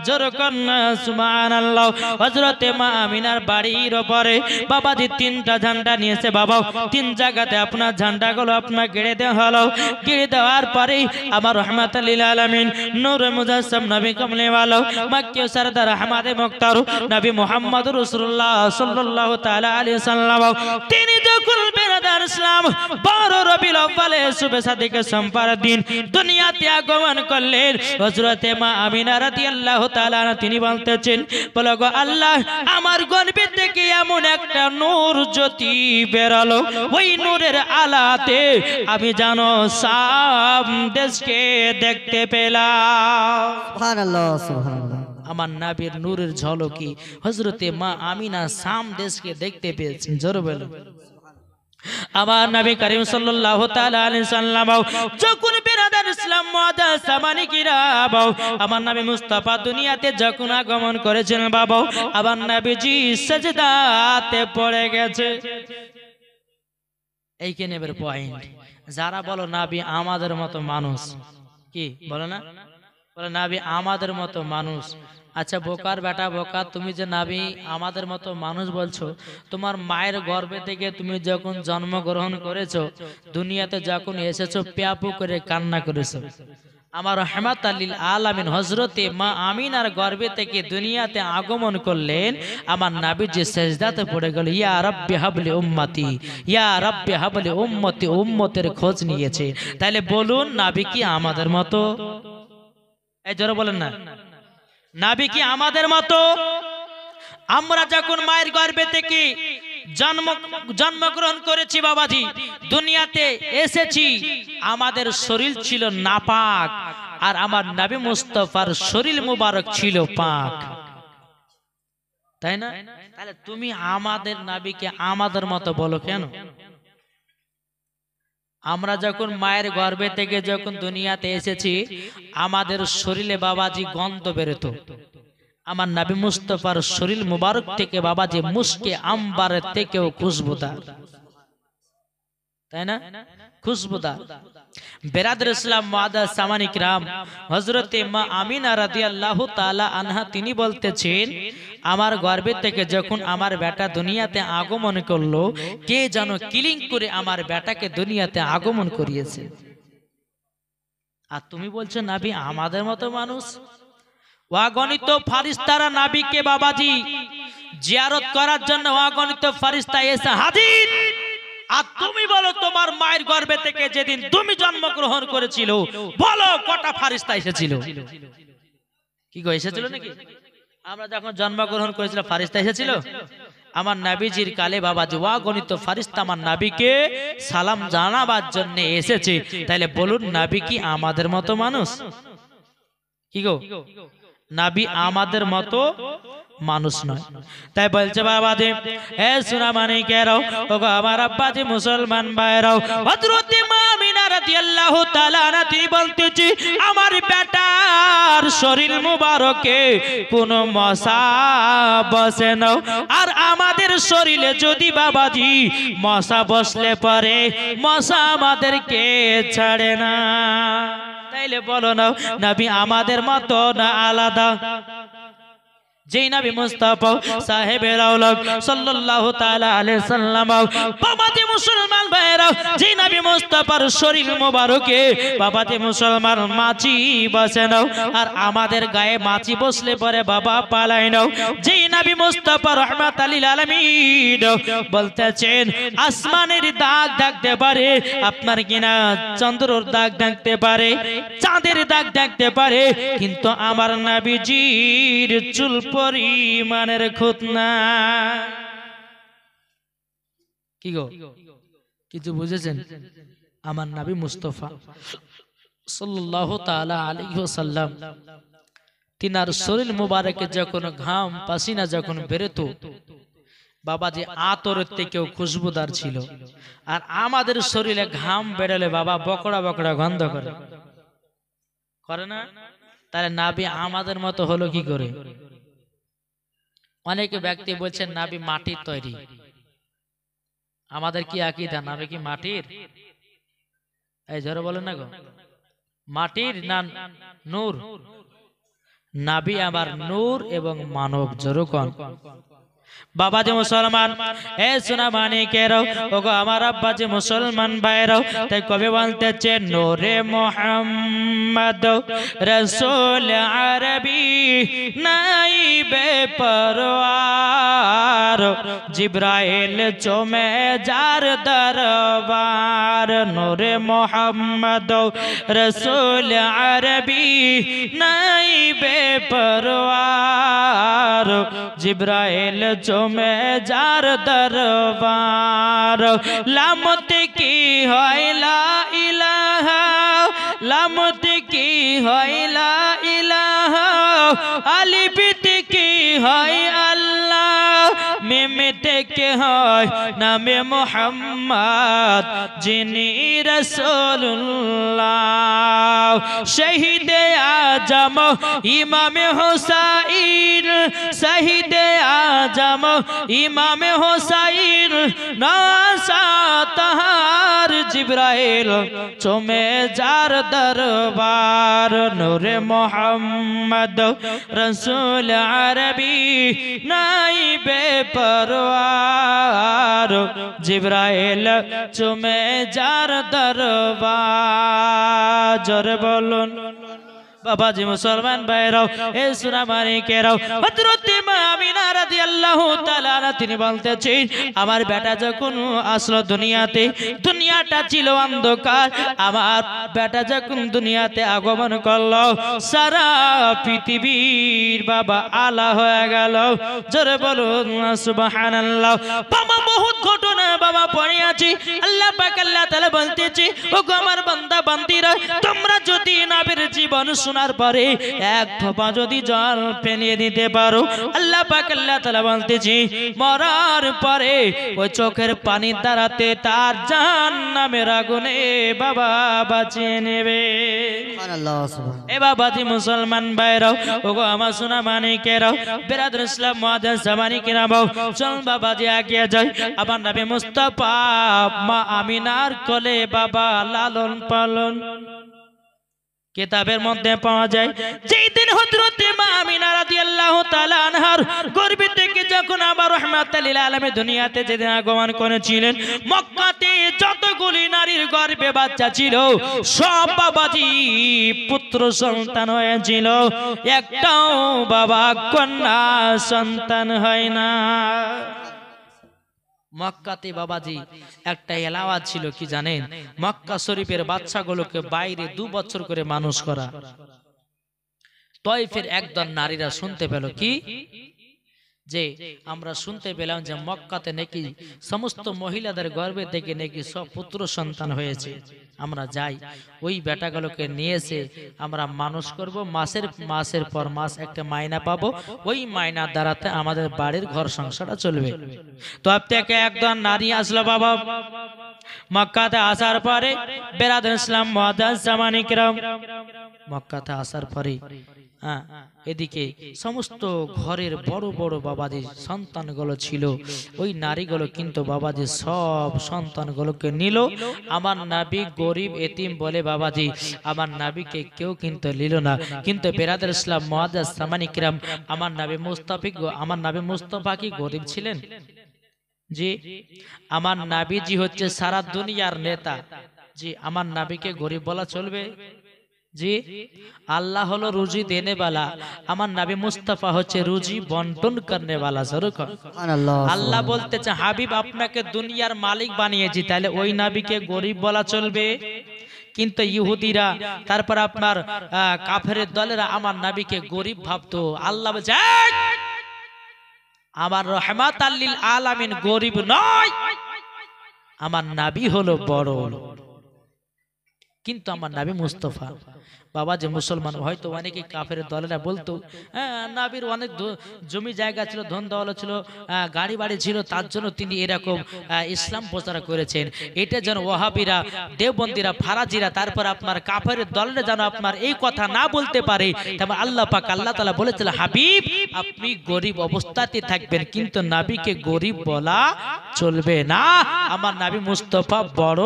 জোরে কন্না সুবহানাল্লাহ। হযরতে মা আমিনার বাড়ির উপরে বাবাজি 3টা ঝান্ডা নিয়েছে বাবা, 3 জায়গাতে আপনার ঝান্ডাগুলো আপনার গেড়ে দেওয়া হলো। গেড়ে দেওয়ার পরেই আমার রহমাতুল লিল আলামিন নূর মুজাসসাম নবী কমলে ওয়ালা মক্কি সরদার আহমদে মুখতার নবী মুহাম্মদ রাসূলুল্লাহ সাল্লাল্লাহু তাআলা আলাইহি সাল্লাম তিনি যখন বেরাদার বেরাদার ইসলাম 12 রবিউল আউয়ালে শুভে সাদিকে সোমবার দিন দুনিয়াতে আগমন করলেন হযরতে মা আমিনা রাদিয়াল্লাহু তাআলা তিনি বলতেছেন বলো গো আল্লাহ আমার গর্ভে থেকে এমন একটা নূর জ্যোতি বেরালো ওই নূরের আলাতে আমি জানো শাম দেশকে দেখতে পেলাম সুবহানাল্লাহ সুবহানাল্লাহ। আমার নবীর নূরের ঝলকি হযরতে মা আমিনা শাম দেশকে দেখতে পেয়েছেন জোরে বলেন আমার নবী করিম সাল্লাল্লাহু তাআলা আলাইহি সাল্লাম যখন বিরাদার ইসলাম মুআদ্দাস সামানি কিরাম আমার নবী মুস্তাফা দুনিয়াতে যখন আগমন করেছেন বাবা আমার নবীজি সিজদাতে পড়ে গেছে। এইখানে এর পয়েন্ট যারা বলো নবী আমাদের মতো মানুষ কি বলো না বলে নবী আমাদের মতো মানুষ। আচ্ছা বোকার বেটা বোকা তুমি যে নবী আমাদের মতো মানুষ বলছো তোমার মায়ের গর্ভে থেকে তুমি যখন জন্মগ্রহণ করেছো দুনিয়াতে যখন এসেছো প্যাপু করে কান্না করেছো আমার রহমাত লিল আলামিন হযরতে মা আমিনার গর্ভে থেকে দুনিয়াতে আগমন করলেন আমার নবী যে সিজদাতে পড়ে গেল ইয়া রাব্বি হাবলি উম্মতি ইয়া রাব্বি হাবলি উম্মতি উম্মতের খোঁজ নিয়েছে। তাহলে বলুন নবী কি আমাদের মতো? এই জোরে বলেন না নবী কি আমাদের মতো? আমরা যখন মায়ের গর্ভে থেকে জন্মগ্রহণ করেছি বাবাজি দুনিয়াতে এসেছি আমাদের শরীর ছিল নাপাক আর আমার নবী মুস্তাফার শরীর মুবারক ছিল পাক তাই না? তাহলে তুমি আমাদের নবীকে আমাদের মতো বলো কেন? আমরা যখন মায়ের গর্ভে থেকে যখন দুনিয়াতে এসেছি আমাদের শরীরে বাবাজি গন্ধ বেরোতো আমার নবী মুস্তাফার শরীর মুবারক থেকে বাবাজি মুস্কে আম্বারের থেকেও খুশবুদার তাই না খুশবুদার। বেরাদার ইসলাম মুআদ্দাস সামানি কিরাম হযরতে মা আমিনা রাদিয়াল্লাহু তাআলা আনহা তিনি বলতেছেন আমার গর্ভে থেকে যখন আমার বেটা দুনিয়াতে আগমন করলো কে যেন কিলিং করে আমার বেটাকে দুনিয়াতে আগমন করিয়েছে। আর তুমি বলছো নবী আমাদের মতো মানুষ। অগণিত ফারিস্তারা নবীকে বাবাজি জিয়ারত করার জন্য অগণিত ফারিস্তা এসে হাজির আর তুমি বলো তোমার মায়ের গর্ভে থেকে যেদিন তুমি জন্মগ্রহণ করেছিল বলো কটা ফারিস্তা এসেছিল? কি গো এসেছিল নাকি? আমরা যখন জন্মগ্রহণ করেছিল ফারিস্তা এসেছিল? আমার নবীজির কালে বাবাজি অগণিত ফারিস্তা আমার নবীকে সালাম জানাবার জন্য এসেছে। তাহলে বলুন নবী কি আমাদের মতো মানুষ? কি গো নবী আমাদের মতো মানুষ নয়। তাই বলছে বাবাজি হে সোনা মানিকেরাও ওগো আমার আব্বাজি মুসলমান ভাইরাও হযরত মা আমিনা রাদিয়াল্লাহু তাআলা আনহা তিনি বলতেছি আমার বেটার শরীর মুবারকে কোন মশা বসে না আর আমাদের শরীরে যদি বাবাজি মশা বসলে পরে মশা আমাদেরকে ছাড়ে না। তাইলে বলো না নবী আমাদের মতো না আলাদা? যেই নবী মুস্তাফা সাহেবে রাউলাক সাল্লাল্লাহু তাআলা আলাইহি সাল্লাম বাবাতে মুসলমান ভাইরা যেই নবী মুস্তাফার শরীর মোবারকে বাবাতে মুসলমান মাছি বসে নাও আর আমাদের গায়ে মাছি বসলে পরে বাবা পালাই নাও। যেই নবী মুস্তাফা রাহমাতাল লিল আলামিন বলতেছেন আসমানের দাগ দেখতে পারে আপনার কিনা চন্দ্রের দাগ দেখতে পারে চাঁদের দাগ দেখতে পারে কিন্তু আমার নবীজির চুল পরিমাণের খুঁতনা। কি গো কিছু বুঝেছেন? আমার নবী মুস্তাফা সাল্লাল্লাহু তাআলা আলাইহি ওয়াসাল্লাম তিনার শরীর মুবারকে যখন ঘাম পাসিনা যখন বেরোতো বাবাজি আতরের থেকেও খুশবুদার ছিল। আর আমাদের শরীরে ঘাম বেরোলে বাবা বকড়া বকড়া গন্ধ করে করে না? তাহলে নবী আমাদের মতো হলো কি করে? অনেক ব্যক্তি বলছেন নবী মাটির তৈরি। আমাদের কি আকীদা নবী কি মাটির? এই জোরে বলেন না গো মাটির না নূর? নবী আবার নূর এবং মানব জোরে কোন বাবা যে মুসলমান এ সোনা মানিকেরাও ওগো আমার আব্বা যে মুসলমান ভাইরাও তাই কবি বলতেছে নূরে মুহাম্মদ রাসূল আরবি নাইবে পরওয়ার জিবরাইল চমে যার দরবার নূরে মুহাম্মদ রাসূল আরবি নাইবে পরওয়ার জিবরাইল চমে যার দরবার লামত কি হয় লা ইলাহা লামত কি হয় লা ইলাহা আলিফ কি হয় আল্লাহ মিমতে কি হয় নামে মুহাম্মদ যিনি রাসূলুল্লাহ শহীদ আজম ইমাম হুসাইন শহীদ আজম ইমাম হুসাইন নাসা তাহার জিবরাইল চমে যার দরবার নূরে মুহাম্মদ রাসূল আরবি নাইবে পরওয়ার জিবরাইল চমে যার দরবার জোরে বলুন বাবাজি মুসলমান ভাইরাও এ সোনা মানিকেরাও হযরত মা আমিনা রাদিয়াল্লাহু তাআলা আনহা তিনি বলতেছেন আমার বেটা যখন আসলো দুনিয়াতে দুনিয়াটা ছিল অন্ধকার আমার বেটা যখন দুনিয়াতে আগমন করলো সারা পৃথিবীর বাবা আলা হয়ে গেল জোরে বলুন সুবহানাল্লাহ বাবা বহুত ঘটনা বাবা পড়ে আছে আল্লাহ পাক আল্লাহ তাআলা বলতেছে ওগো আমার বান্দা বান্দিরা তোমরা যদি নবীর জীবন শোনার পরে এক ফোঁটা যদি জল ফেলিয়ে দিতে পারো আল্লাহ পাক আল্লাহ তাআলা বলতেছে মরার পরে ওই চোখের পানির দ্বারাতে তার জাহান্নামের আগুনে বাবা বাঁচিয়ে নেবে সুবহানাল্লাহ সুবহানাল্লাহ এ বাবাজি মুসলমান ভাইরাও ওগো আমার সোনা মানিকেরাও বিরাদর ইসলাম মুআজ্জাজ জামানিকেরাও চল বাবাজি এগিয়ে যাই আমার নবী মুস্তাফা মা আমিনার কোলে বাবা লালন পালন কিতাবের মধ্যে পাওয়া যায় যেই দিন হযরত মা আমিনা রাদিয়াল্লাহু তাআলা আনহার গর্ভ থেকে যখন আবার রাহমাতুল লিল আলামিন দুনিয়াতে যেদিন আগমন করেছিলেন মক্কাতে যতগুলি নারীর গর্ভে বাচ্চা ছিল সব বাবাজি পুত্র সন্তান হয়েছিল একটাও বাবা কন্যা সন্তান হয় না মক্কাতে বাবাজি একটা এলাওয়াজ ছিল কি জানেন মক্কা শরীফের বাচ্চাগুলোকে বাইরে 2 বছর করে মানুষ করা তয়ফের একদল নারীরা শুনতে পেল কি যে আমরা শুনতে পেলাম যে মক্কাতে নাকি সমস্ত মহিলাদের গর্ভে থেকে নাকি সব পুত্র সন্তান হয়েছে আমরা যাই ওই বেটাগুলোকে নিয়ে এসে আমরা মানুষ করব মাসের পর মাস একটা মাইনা পাবো ওই মাইনা দ্বারাতে আমাদের বাড়ির ঘর সংসারটা চলবে তো থেকে একজন নারী আসলো বাবা মক্কাতে আসার পরে বিরাদর ইসলাম মুআজ্জাজ জামানিকেরাম মক্কাতে আসার পরে এদিকে সমস্ত ঘরের বড় বড় বাবাজি সন্তানগুলো ছিল ওই নারীগুলো কিন্তু বাবাজি সব সন্তানগুলোকে নিল আমার নবী গরিব এতিম বলে বাবাজি আমার নবীকে কেউ কিন্তু নিল না কিন্তু বিরাদর ইসলাম মুআজ্জাজ জামানিকেরাম আমার নবী মুস্তাফা কি গরিব ছিলেন জি আমার নবীজি হচ্ছে সারা দুনিয়ার নেতা জি আমার নবীকে গরিব বলা চলবে জি আল্লাহ হলো রুজি দেনে वाला আমার নবী মুস্তাফা হচ্ছে রুজি বন্টন করনে वाला জরুর সুবহানাল্লাহ আল্লাহ বলতেছে হাবিব আপনাকে দুনিয়ার মালিক বানিয়েছি তাহলে ওই নবীকে গরিব বলা চলবে কিন্তু ইহুদিরা তারপর আপনার কাফেরের দলেরা আমার নবীকে গরিব ভাবতো আল্লাহ বলছে আমার রহমাতাল লিল আলামিন গরিব নয় আমার নবী হলো বড় কিন্তু আমার নবী মুস্তাফা বাবা যে মুসলমান হয়তো অনেকে কাফের দলেরা বলতো নবীর অনেক জমি জায়গা ছিল ধন দৌলত ছিল গাড়ি বাড়ি ছিল তার জন্য তিনি এরকম ইসলাম প্রচার করেছেন এটা যেন ওয়াহাবিরা দেওবন্দিরা ফারাজিরা তারপর আপনার কাফের দলেরা যেন আপনার এই কথা না বলতে পারে তেমন আল্লাহ পাক আল্লাহ তাআলা বলেছিলেন হাবিব আপনি গরিব অবস্থাতে থাকবেন কিন্তু নবীকে গরিব বলা চলবে না আমার নবী মুস্তাফা বড়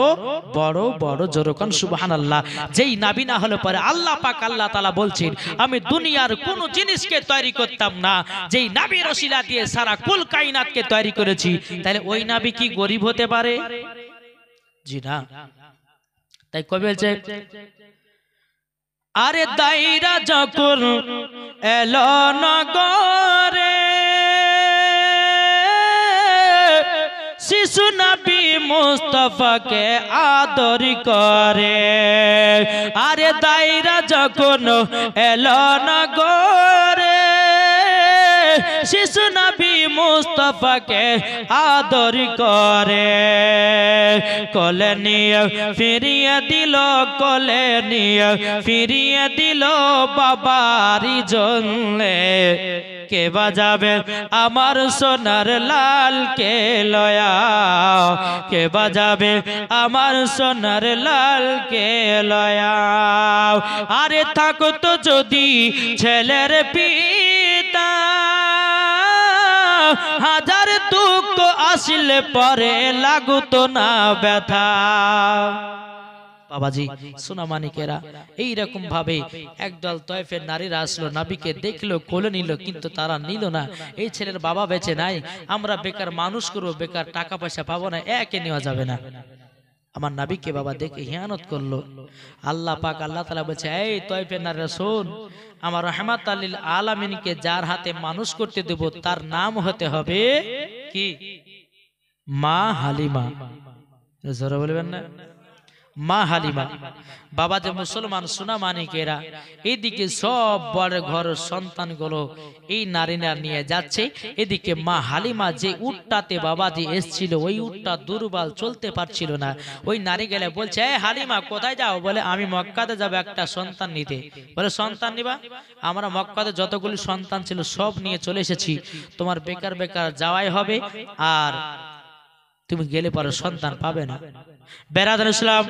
বড় বড় জোরকান সুবহানাল্লাহ যেই নবী না হলে পরে আল্লাহ পাক আল্লাহ তাআলা বলছেন আমি দুনিয়ার কোন জিনিসকে তৈরি করতাম না যেই নবীর ওসিলা দিয়ে সারা কুল কায়নাতকে তৈরি করেছি তাহলে ওই নবী কি গরিব হতে পারে জি না তাই কবি বলছে আরে দাইরা যখন এলো নগরে শিশু নবী মুস্তাফাকে আদর করে আরে দাইরা যখন এলো নগরে শিশু নবী মুস্তাফাকে আদর করে কোলে নিয়ে ফিরিয়ে দিল কোলে নিয়ে ফিরিয়ে দিল বাবারি জন্যে কে বাজাবে আমার সোনার লাল কে লয়া কে বাজাবে আমার সোনার লাল কে লয়া আরে থাকতো যদি ছেলের পিতা হাজার দুঃখ আসলে পরে লাগুতো না ব্যথা বাবাজি সোনা মানিকেরা এইরকম ভাবে একদল তয়েফের নারীরা আসলো নবীকে দেখলো কোলে নিল কিন্তু তারা নিল না এই ছেলের বাবা বেঁচে নাই আমরা বেকার মানুষ করবো বেকার টাকা পয়সা পাবো না একে নেওয়া যাবে না আমার নবীকে বাবা দেখে হিয়ানত করলো আল্লাহ পাক আল্লাহ তাআলা বলছে এই তয়েফের নারীরা শোন আমার রহমাত লিল আলামিনকে যার হাতে মানুষ করতে দেব তার নাম হতে হবে কি মা হালিমা জোরে বলবেন না মা হালিমা বাবা যে মুসলমান সোনা মানিকেরা এইদিকে সব বড় ঘর সন্তানগুলো এই নারীরা নিয়ে যাচ্ছে এদিকে মা হালিমা যে উটটাতে বাবাজি এসেছিল ওই উটটা দুর্বল চলতে পারছিল না ওই নারী গেলে বলছে এই হালিমা কোথায় যাও বলে আমি মক্কাতে যাব একটা সন্তান নিতে বলে সন্তান নিবা আমরা মক্কাতে যতগুলি সন্তান ছিল সব নিয়ে চলে এসেছি তোমার বেকার বেকার যাওয়াই হবে আর তুমি গেলে পরে সন্তান পাবে না বেরাদার ইসলাম